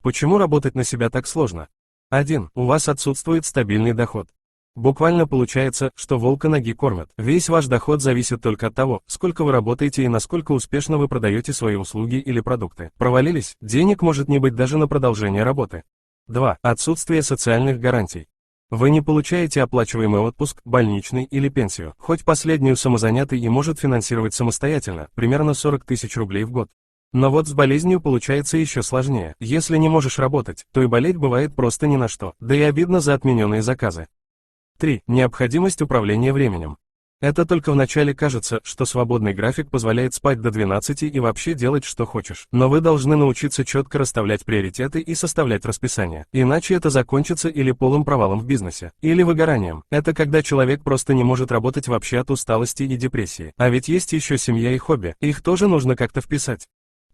Почему работать на себя так сложно? 1. У вас отсутствует стабильный доход. Буквально получается, что волка ноги кормят. Весь ваш доход зависит только от того, сколько вы работаете и насколько успешно вы продаете свои услуги или продукты. Провалились? Денег может не быть даже на продолжение работы. 2. Отсутствие социальных гарантий. Вы не получаете оплачиваемый отпуск, больничный или пенсию. Хоть последнюю самозанятый и может финансировать самостоятельно, примерно 40 тысяч рублей в год. Но вот с болезнью получается еще сложнее. Если не можешь работать, то и болеть бывает просто ни на что, да и обидно за отмененные заказы. 3. Необходимость управления временем. Это только вначале кажется, что свободный график позволяет спать до 12 и вообще делать, что хочешь. Но вы должны научиться четко расставлять приоритеты и составлять расписание. Иначе это закончится или полным провалом в бизнесе, или выгоранием. Это когда человек просто не может работать вообще от усталости и депрессии. А ведь есть еще семья и хобби, их тоже нужно как-то вписать.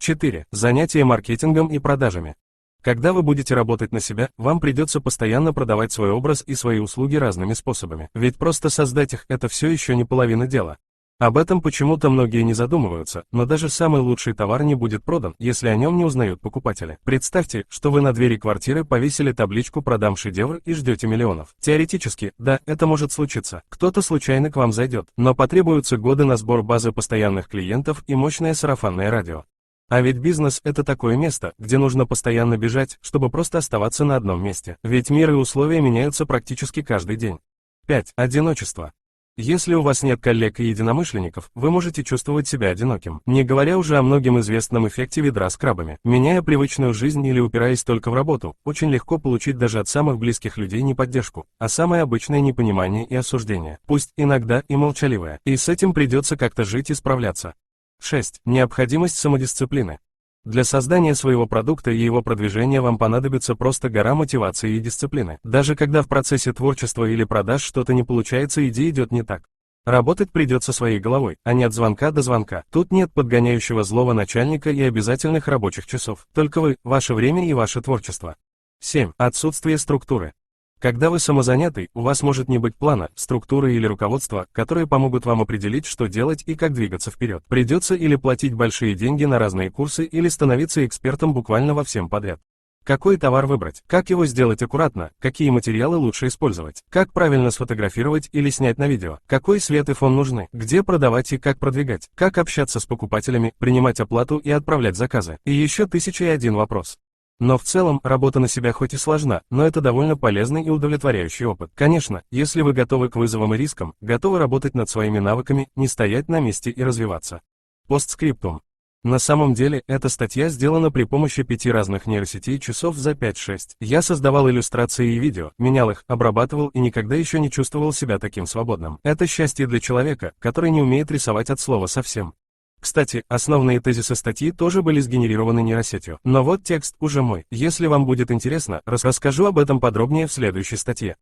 4. Занятия маркетингом и продажами. Когда вы будете работать на себя, вам придется постоянно продавать свой образ и свои услуги разными способами. Ведь просто создать их – это все еще не половина дела. Об этом почему-то многие не задумываются, но даже самый лучший товар не будет продан, если о нем не узнают покупатели. Представьте, что вы на двери квартиры повесили табличку «Продам шедевр» и ждете миллионов. Теоретически, да, это может случиться. Кто-то случайно к вам зайдет, но потребуются годы на сбор базы постоянных клиентов и мощное сарафанное радио. А ведь бизнес – это такое место, где нужно постоянно бежать, чтобы просто оставаться на одном месте. Ведь мир и условия меняются практически каждый день. 5. Одиночество. Если у вас нет коллег и единомышленников, вы можете чувствовать себя одиноким. Не говоря уже о многим известном эффекте ведра с крабами. Меняя привычную жизнь или упираясь только в работу, очень легко получить даже от самых близких людей не поддержку, а самое обычное непонимание и осуждение. Пусть иногда и молчаливое. И с этим придется как-то жить и справляться. 6. Необходимость самодисциплины. Для создания своего продукта и его продвижения вам понадобится просто гора мотивации и дисциплины. Даже когда в процессе творчества или продаж что-то не получается, идея идет не так. Работать придется своей головой, а не от звонка до звонка. Тут нет подгоняющего злого начальника и обязательных рабочих часов. Только вы, ваше время и ваше творчество. 7. Отсутствие структуры. Когда вы самозанятый, у вас может не быть плана, структуры или руководства, которые помогут вам определить, что делать и как двигаться вперед. Придется или платить большие деньги на разные курсы, или становиться экспертом буквально во всем подряд. Какой товар выбрать, как его сделать аккуратно, какие материалы лучше использовать, как правильно сфотографировать или снять на видео, какой свет и фон нужны, где продавать и как продвигать, как общаться с покупателями, принимать оплату и отправлять заказы. И еще 1001 вопрос. Но в целом, работа на себя хоть и сложна, но это довольно полезный и удовлетворяющий опыт. Конечно, если вы готовы к вызовам и рискам, готовы работать над своими навыками, не стоять на месте и развиваться. Постскриптум. На самом деле, эта статья сделана при помощи 5 разных нейросетей часов за 5-6. Я создавал иллюстрации и видео, менял их, обрабатывал и никогда еще не чувствовал себя таким свободным. Это счастье для человека, который не умеет рисовать от слова совсем. Кстати, основные тезисы статьи тоже были сгенерированы нейросетью. Но вот текст уже мой. Если вам будет интересно, расскажу об этом подробнее в следующей статье.